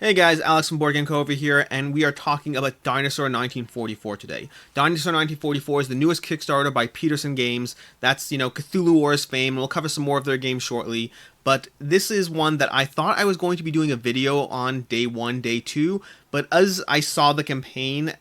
Hey guys, Alex from BoardGameCo over here, and we are talking about Dinosaur 1944 today. Dinosaur 1944 is the newest Kickstarter by Peterson Games. That's, Cthulhu Wars fame, and we'll cover some more of their games shortly. But this is one that I thought I was going to be doing a video on day 1, day 2, but as I saw the campaign,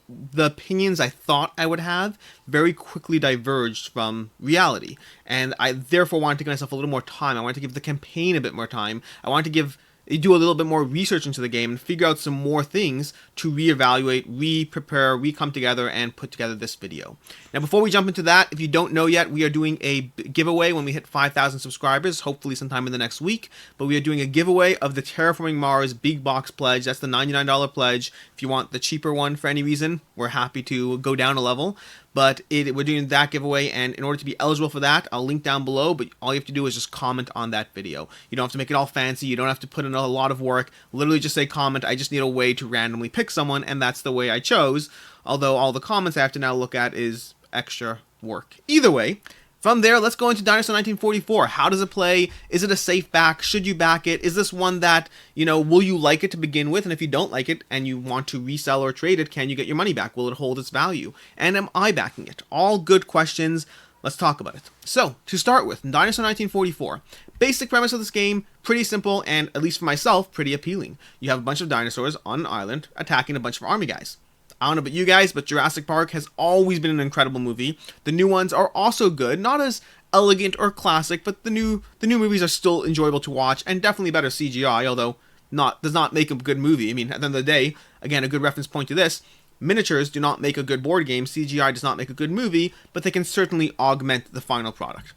the opinions I thought I would have very quickly diverged from reality. And I therefore wanted to give myself a little more time. I wanted to give the campaign a bit more time. I wanted to do a little bit more research into the game and figure out some more things to reevaluate, re-prepare, re-come together, and put together this video. Now, before we jump into that, if you don't know yet, we are doing a giveaway when we hit 5,000 subscribers, hopefully sometime in the next week. But we are doing a giveaway of the Terraforming Mars Big Box Pledge. That's the $99 pledge. If you want the cheaper one for any reason, we're happy to go down a level. But we're doing that giveaway, and in order to be eligible for that, I'll link down below, but all you have to do is just comment on that video. You don't have to make it all fancy, you don't have to put in a lot of work, literally just say comment. I just need a way to randomly pick someone, and that's the way I chose, although all the comments I have to now look at is extra work. Either way, from there, let's go into Dinosaur 1944. How does it play? Is it a safe back? Should you back it? Is this one that, will you like it to begin with? And if you don't like it and you want to resell or trade it, can you get your money back? Will it hold its value? And am I backing it? All good questions. Let's talk about it. So, to start with, Dinosaur 1944. Basic premise of this game, pretty simple and, at least for myself, pretty appealing. You have a bunch of dinosaurs on an island attacking a bunch of army guys. I don't know about you guys, but Jurassic Park has always been an incredible movie. The new ones are also good, not as elegant or classic, but the new movies are still enjoyable to watch and definitely better CGI, although does not make a good movie. I mean, at the end of the day, again, a good reference point to this, miniatures do not make a good board game, CGI does not make a good movie, but they can certainly augment the final product.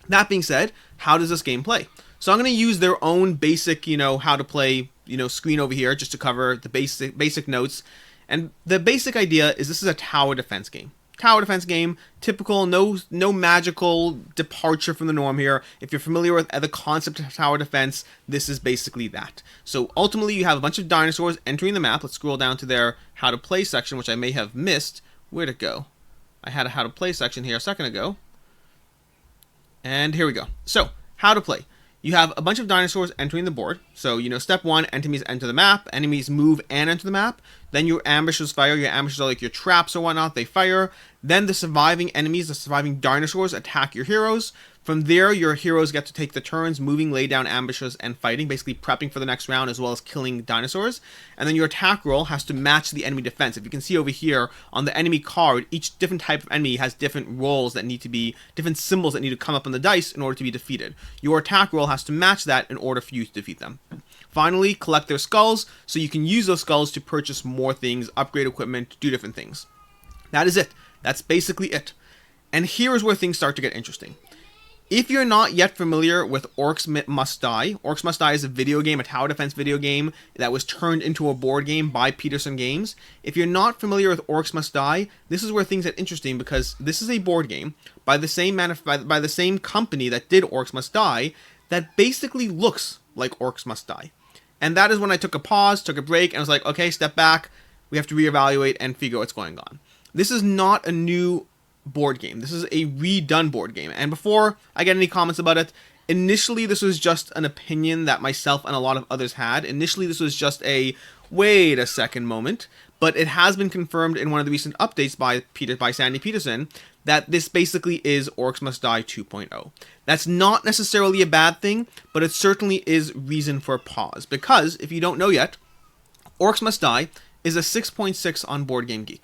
That being said, how does this game play? So I'm going to use their own basic, how to play, screen over here just to cover the basic notes. And the basic idea is this is a tower defense game. Tower defense game, typical, no magical departure from the norm here. If you're familiar with the concept of tower defense, this is basically that. So ultimately you have a bunch of dinosaurs entering the map. Let's scroll down to their how to play section, which I may have missed. Where'd it go? I had a how to play section here a second ago. And here we go. So, how to play. You have a bunch of dinosaurs entering the board. So, step 1, enemies enter the map. Enemies move and enter the map. Then your ambushes fire. Your ambushes are like your traps or whatnot. They fire. Then the surviving enemies, the surviving dinosaurs, attack your heroes. From there, your heroes get to take the turns, moving, lay down ambushes, and fighting, basically prepping for the next round as well as killing dinosaurs. And then your attack roll has to match the enemy defense. If you can see over here on the enemy card, each different type of enemy has different rolls that need to be, different symbols that need to come up on the dice in order to be defeated. Your attack roll has to match that in order for you to defeat them. Finally, collect their skulls, so you can use those skulls to purchase more things, upgrade equipment, do different things. That is it. That's basically it. And here is where things start to get interesting. If you're not yet familiar with Orcs Must Die, Orcs Must Die is a video game, a tower defense video game that was turned into a board game by Peterson Games. If you're not familiar with Orcs Must Die, this is where things get interesting because this is a board game by the same by the same company that did Orcs Must Die that basically looks like Orcs Must Die. And that is when I took a pause, took a break, and was like, okay, step back. We have to reevaluate and figure out what's going on. This is not a new board game. This is a redone board game. And before I get any comments about it, initially this was just an opinion that myself and a lot of others had. Initially this was just a wait a second moment, but it has been confirmed in one of the recent updates by Sandy Peterson that this basically is Orcs Must Die 2.0. That's not necessarily a bad thing, but it certainly is reason for pause, because if you don't know yet, Orcs Must Die is a 6.6 on BoardGameGeek.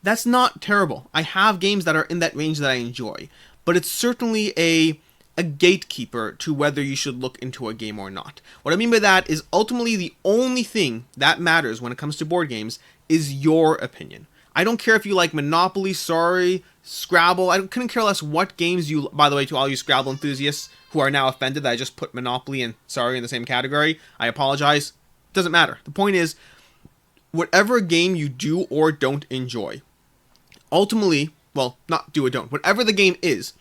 That's not terrible. I have games that are in that range that I enjoy, but it's certainly a gatekeeper to whether you should look into a game or not. What I mean by that is ultimately the only thing that matters when it comes to board games is your opinion. I don't care if you like Monopoly, Sorry, Scrabble. I couldn't care less what games you, by the way, to all you Scrabble enthusiasts who are now offended that I just put Monopoly and Sorry in the same category. I apologize. Doesn't matter. The point is, whatever game you do or don't enjoy, ultimately, well, not do or don't, whatever the game is,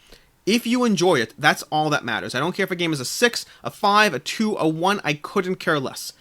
if you enjoy it, that's all that matters. I don't care if a game is a 6, a 5, a 2, a 1, I couldn't care less.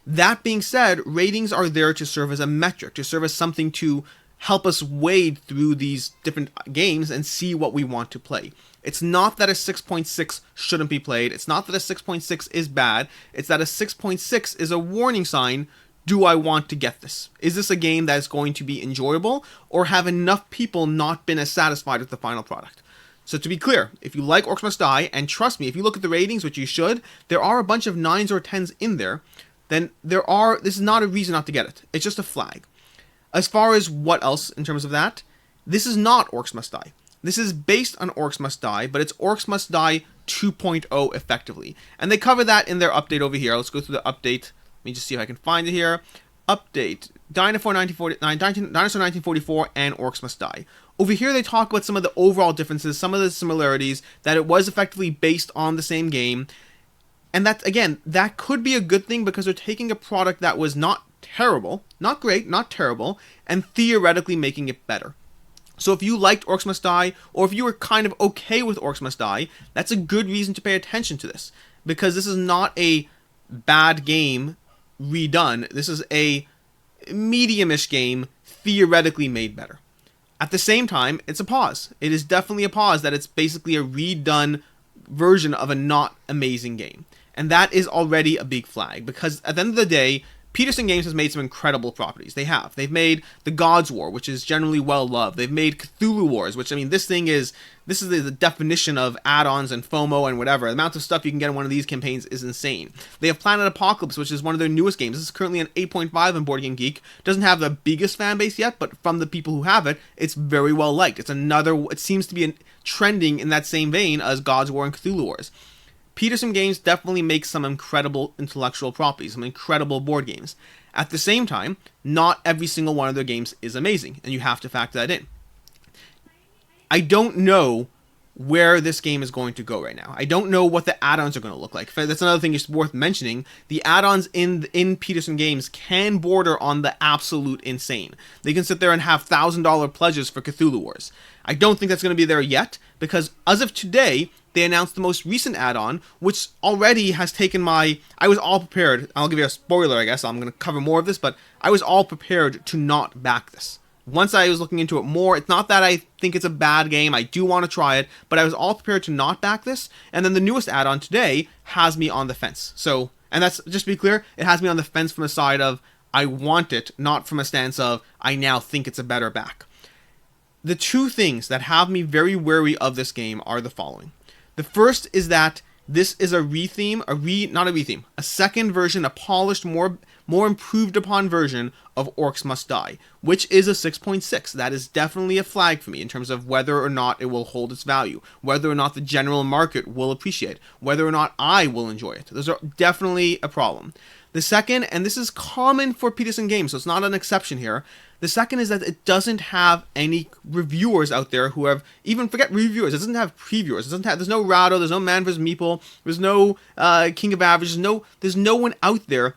That being said, ratings are there to serve as a metric, to serve as something to help us wade through these different games and see what we want to play. It's not that a 6.6 shouldn't be played. It's not that a 6.6 is bad. It's that a 6.6 is a warning sign. Do I want to get this? Is this a game that is going to be enjoyable, or have enough people not been as satisfied with the final product? So to be clear, if you like Orcs Must Die, and trust me, if you look at the ratings, which you should, there are a bunch of 9s or 10s in there, then this is not a reason not to get it. It's just a flag. As far as what else in terms of that, this is not Orcs Must Die. This is based on Orcs Must Die, but it's Orcs Must Die 2.0 effectively. And they cover that in their update over here. Let's go through the update. Let me just see if I can find it here. Update. Dinosaur 1944 and Orcs Must Die. Over here they talk about some of the overall differences, some of the similarities, that it was effectively based on the same game. And that, again, that could be a good thing because they're taking a product that was not terrible, not great, not terrible, and theoretically making it better. So if you liked Orcs Must Die, or if you were kind of okay with Orcs Must Die, that's a good reason to pay attention to this. Because this is not a bad game redone. This is a medium-ish game theoretically made better. At the same time, it's a pause. It is definitely a pause that it's basically a redone version of a not amazing game. And that is already a big flag, because at the end of the day, Peterson Games has made some incredible properties. They have. They've made The Gods War, which is generally well loved. They've made Cthulhu Wars, which, I mean, this is the definition of add-ons and FOMO and whatever. The amount of stuff you can get in one of these campaigns is insane. They have Planet Apocalypse, which is one of their newest games. This is currently an 8.5 on BoardGameGeek. Doesn't have the biggest fan base yet, but from the people who have it, it's very well liked. It seems to be trending in that same vein as Gods War and Cthulhu Wars. Peterson Games definitely makes some incredible intellectual properties, some incredible board games. At the same time, not every single one of their games is amazing, and you have to factor that in. I don't know where this game is going to go right now. I don't know what the add-ons are going to look like. That's another thing that's worth mentioning. The add-ons in Peterson Games can border on the absolute insane. They can sit there and have $1,000 pledges for Cthulhu Wars. I don't think that's going to be there yet, because as of today, they announced the most recent add-on, which already has taken I was all prepared. I'll give you a spoiler, I guess. I'm going to cover more of this, but I was all prepared to not back this. Once I was looking into it more, it's not that I think it's a bad game. I do want to try it, but I was all prepared to not back this. And then the newest add-on today has me on the fence. So, and that's, just to be clear, it has me on the fence from the side of I want it, not from a stance of I now think it's a better back. The two things that have me very wary of this game are the following. The first is that this is a second version, a polished, more improved upon version of Orcs Must Die, which is a 6.6. That is definitely a flag for me in terms of whether or not it will hold its value, whether or not the general market will appreciate, whether or not I will enjoy it. Those are definitely a problem. The second, and this is common for Peterson Games, so it's not an exception here, the second is that it doesn't have any reviewers out there who have, even forget reviewers, it doesn't have previewers, there's no Rado, there's no Man vs. Meeple, there's no King of Average, there's no one out there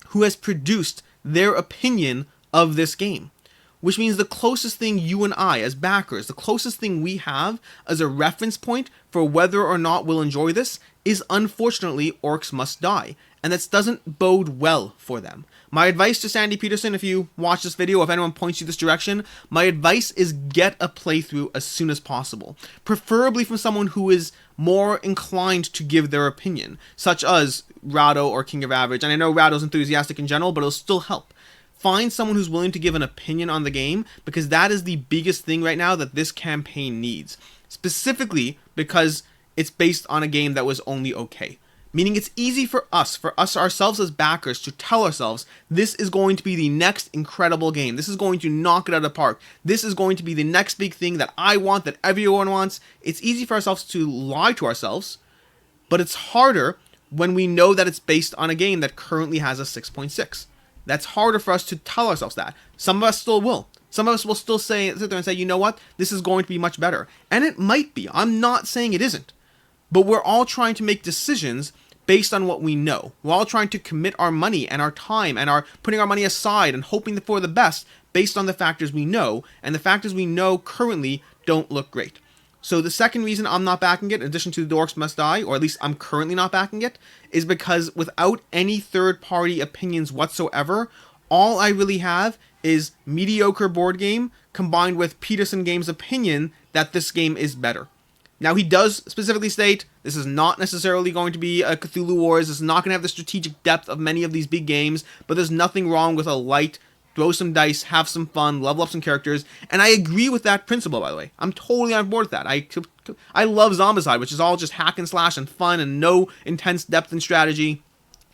who has produced their opinion of this game. Which means the closest thing you and I, as backers, the closest thing we have as a reference point for whether or not we'll enjoy this is unfortunately Orcs Must Die. And that doesn't bode well for them. My advice to Sandy Peterson, if you watch this video, if anyone points you this direction, my advice is get a playthrough as soon as possible. Preferably from someone who is more inclined to give their opinion, such as Rado or King of Average. And I know Rado's enthusiastic in general, but it'll still help. Find someone who's willing to give an opinion on the game, because that is the biggest thing right now that this campaign needs. Specifically because it's based on a game that was only okay. Meaning it's easy for us ourselves as backers, to tell ourselves, this is going to be the next incredible game. This is going to knock it out of the park. This is going to be the next big thing that I want, that everyone wants. It's easy for ourselves to lie to ourselves, but it's harder when we know that it's based on a game that currently has a 6.6. That's harder for us to tell ourselves that. Some of us still will. Some of us will still sit there and say, you know what? This is going to be much better. And it might be. I'm not saying it isn't. But we're all trying to make decisions based on what we know. We're all trying to commit our money and our time and putting our money aside and hoping for the best based on the factors we know. And the factors we know currently don't look great. So the second reason I'm not backing it, in addition to the Orcs Must Die, or at least I'm currently not backing it, is because without any third-party opinions whatsoever, all I really have is mediocre board game combined with Peterson Games' opinion that this game is better. Now, he does specifically state this is not necessarily going to be a Cthulhu Wars. This is not going to have the strategic depth of many of these big games, but there's nothing wrong with a light, throw some dice, have some fun, level up some characters, and I agree with that principle, by the way. I'm totally on board with that. I love Zombicide, which is all just hack and slash and fun and no intense depth and strategy.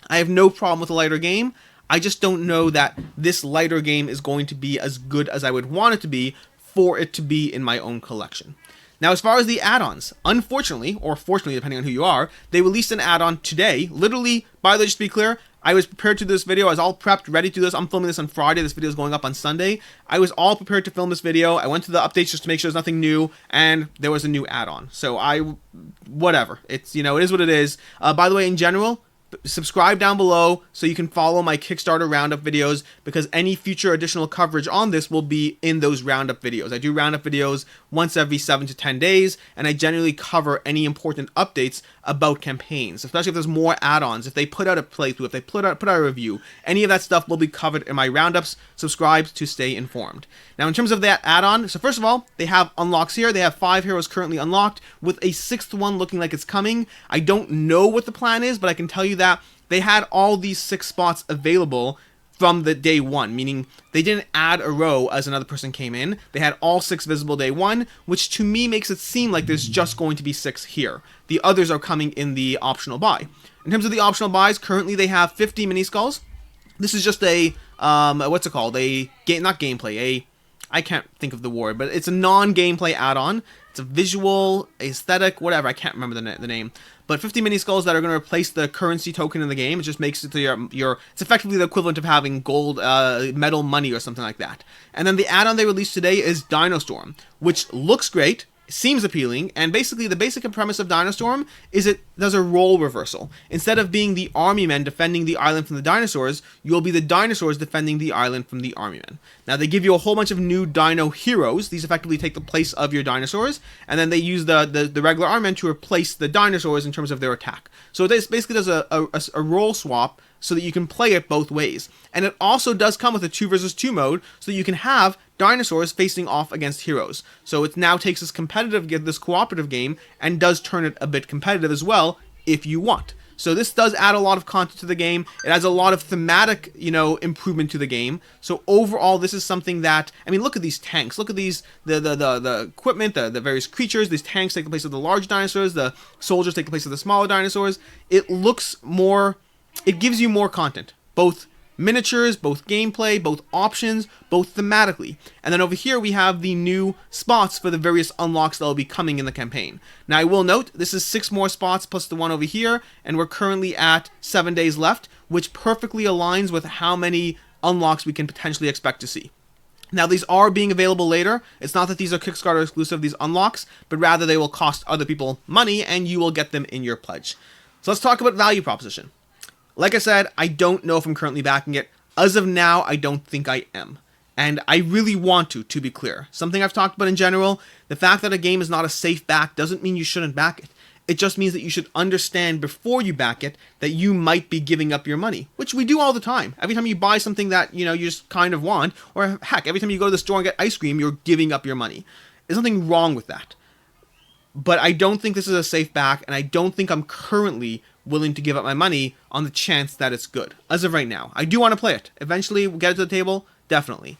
I have no problem with a lighter game. I just don't know that this lighter game is going to be as good as I would want it to be for it to be in my own collection. Now, as far as the add-ons, unfortunately, or fortunately, depending on who you are, they released an add-on today. Literally, by the way, just to be clear, I was prepared to do this video. I was all prepped, ready to do this. I'm filming this on Friday. This video is going up on Sunday. I was all prepared to film this video. I went to the updates just to make sure there's nothing new, and there was a new add-on. So whatever. It's, it is what it is. By the way, in general, subscribe down below so you can follow my Kickstarter roundup videos, because any future additional coverage on this will be in those roundup videos. I do roundup videos once every 7 to 10 days, and I generally cover any important updates about campaigns, especially if there's more add-ons, if they put out a playthrough, if they put out a review. Any of that stuff will be covered in my roundups. Subscribe to stay informed. Now, in terms of that add-on, so first of all, they have unlocks here. They have 5 heroes currently unlocked, with a 6th one looking like it's coming. I don't know what the plan is, but I can tell you that they had all these 6 spots available from the day 1, meaning they didn't add a row as another person came in. They had all 6 visible day 1, which to me makes it seem like there's just going to be 6 here. The others are coming in the optional buy. In terms of the optional buys, currently they have 50 mini skulls. This is just a what's it called? Not gameplay. I can't think of the word, but it's a non-gameplay add-on. It's a visual, aesthetic, whatever. I can't remember the name. But 50 mini skulls that are going to replace the currency token in the game. It just makes it to your it's effectively the equivalent of having gold, metal money or something like that. And then the add-on they released today is Dinosaur, which looks great, seems appealing, and basically the basic premise of Dinosaur is it does a role reversal. Instead of being the army men defending the island from the dinosaurs, you'll be the dinosaurs defending the island from the army men. Now, they give you a whole bunch of new dino heroes. These effectively take the place of your dinosaurs, and then they use the regular army men to replace the dinosaurs in terms of their attack. So this basically does a role swap so that you can play it both ways. And it also does come with a 2 versus 2 mode, so that you can have dinosaurs facing off against heroes. So it now takes this cooperative game, and does turn it a bit competitive as well, if you want. So this does add a lot of content to the game. It adds a lot of thematic, improvement to the game. So overall, this is something that, look at these tanks. Look at these, the equipment, the various creatures. These tanks take the place of the large dinosaurs. The soldiers take the place of the smaller dinosaurs. It gives you more content, both miniatures, both gameplay, both options, both thematically. And then over here we have the new spots for the various unlocks that will be coming in the campaign. Now, I will note this is 6 more spots plus the one over here, and we're currently at 7 days left, which perfectly aligns with how many unlocks we can potentially expect to see. Now, these are being available later. It's not that these are Kickstarter exclusive, these unlocks, but rather they will cost other people money, and you will get them in your pledge. So let's talk about value proposition. Like I said, I don't know if I'm currently backing it. As of now, I don't think I am. And I really want to be clear. Something I've talked about in general, the fact that a game is not a safe back doesn't mean you shouldn't back it. It just means that you should understand before you back it that you might be giving up your money, which we do all the time. Every time you buy something that, you just kind of want, or heck, every time you go to the store and get ice cream, you're giving up your money. There's nothing wrong with that. But I don't think this is a safe back, and I don't think I'm currently willing to give up my money on the chance that it's good. As of right now, I do want to play it. Eventually, we'll get it to the table, definitely.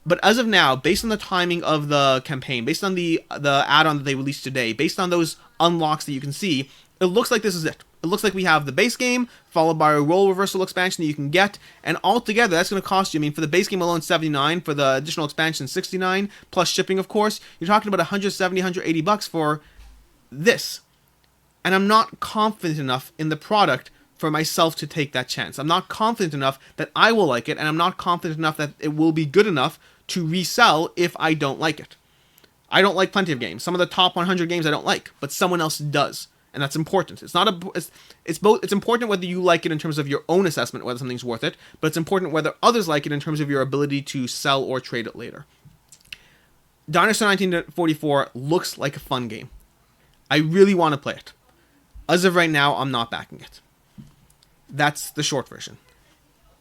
But as of now, based on the timing of the campaign, based on the add-on that they released today, based on those unlocks that you can see, it looks like this is it. It looks like we have the base game, followed by a role reversal expansion that you can get, and altogether, that's going to cost you, for the base game alone, $79, for the additional expansion, $69, plus shipping, of course. You're talking about $170, $180 for this. And I'm not confident enough in the product for myself to take that chance. I'm not confident enough that I will like it, and I'm not confident enough that it will be good enough to resell if I don't like it. I don't like plenty of games. Some of the top 100 games I don't like, but someone else does. And that's important. It's important whether you like it in terms of your own assessment whether something's worth it, but it's important whether others like it in terms of your ability to sell or trade it later. Dinosaur 1944 looks like a fun game. I really want to play it. As of right now, I'm not backing it. That's the short version.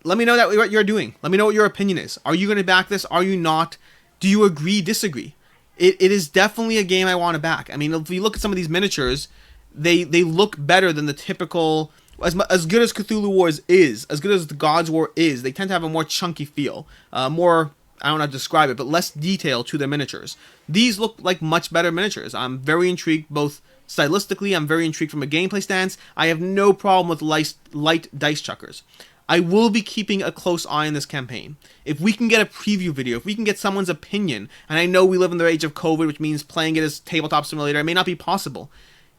Let me know what you're doing. Let me know what your opinion is. Are you going to back this? Are you not? Do you agree, disagree? it is definitely a game I want to back. I mean, if you look at some of these miniatures, they look better than the typical. As good as Cthulhu Wars is, as good as the Gods War is, they tend to have a more chunky feel, more, I don't know how to describe it, but less detail to their miniatures. These look like much better miniatures. I'm very intrigued both stylistically, I'm very intrigued from a gameplay stance. I have no problem with light dice chuckers. I will be keeping a close eye on this campaign. If we can get a preview video, if we can get someone's opinion, and I know we live in the age of COVID, which means playing it as Tabletop Simulator, it may not be possible.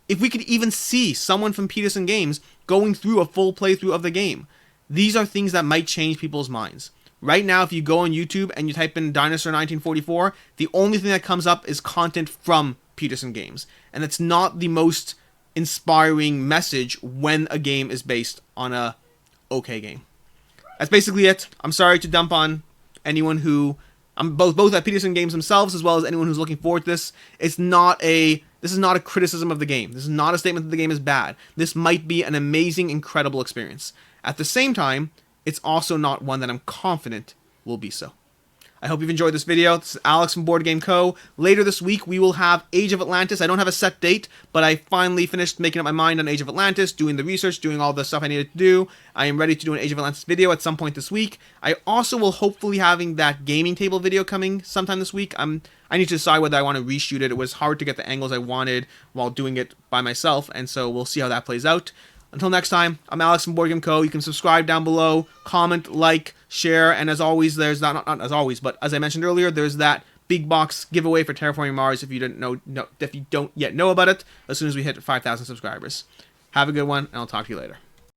If we could even see someone from Peterson Games going through a full playthrough of the game, these are things that might change people's minds. Right now, if you go on YouTube and you type in Dinosaur 1944, the only thing that comes up is content from Peterson Games. And it's not the most inspiring message when a game is based on a okay game. That's basically it. I'm sorry to dump on anyone who... I'm both at Peterson Games themselves as well as anyone who's looking forward to this. This is not a criticism of the game. This is not a statement that the game is bad. This might be an amazing, incredible experience. At the same time, it's also not one that I'm confident will be so. I hope you've enjoyed this video. This is Alex from BoardGameCo. Later this week, we will have Age of Atlantis. I don't have a set date, but I finally finished making up my mind on Age of Atlantis, doing the research, doing all the stuff I needed to do. I am ready to do an Age of Atlantis video at some point this week. I also will hopefully having that gaming table video coming sometime this week. I need to decide whether I want to reshoot it. It was hard to get the angles I wanted while doing it by myself, and so we'll see how that plays out. Until next time, I'm Alex from BoardGameCo. You can subscribe down below, comment, like, share, and as always, there's that, not as always, but as I mentioned earlier, there's that big box giveaway for Terraforming Mars if you don't yet know about it, as soon as we hit 5,000 subscribers. Have a good one, and I'll talk to you later.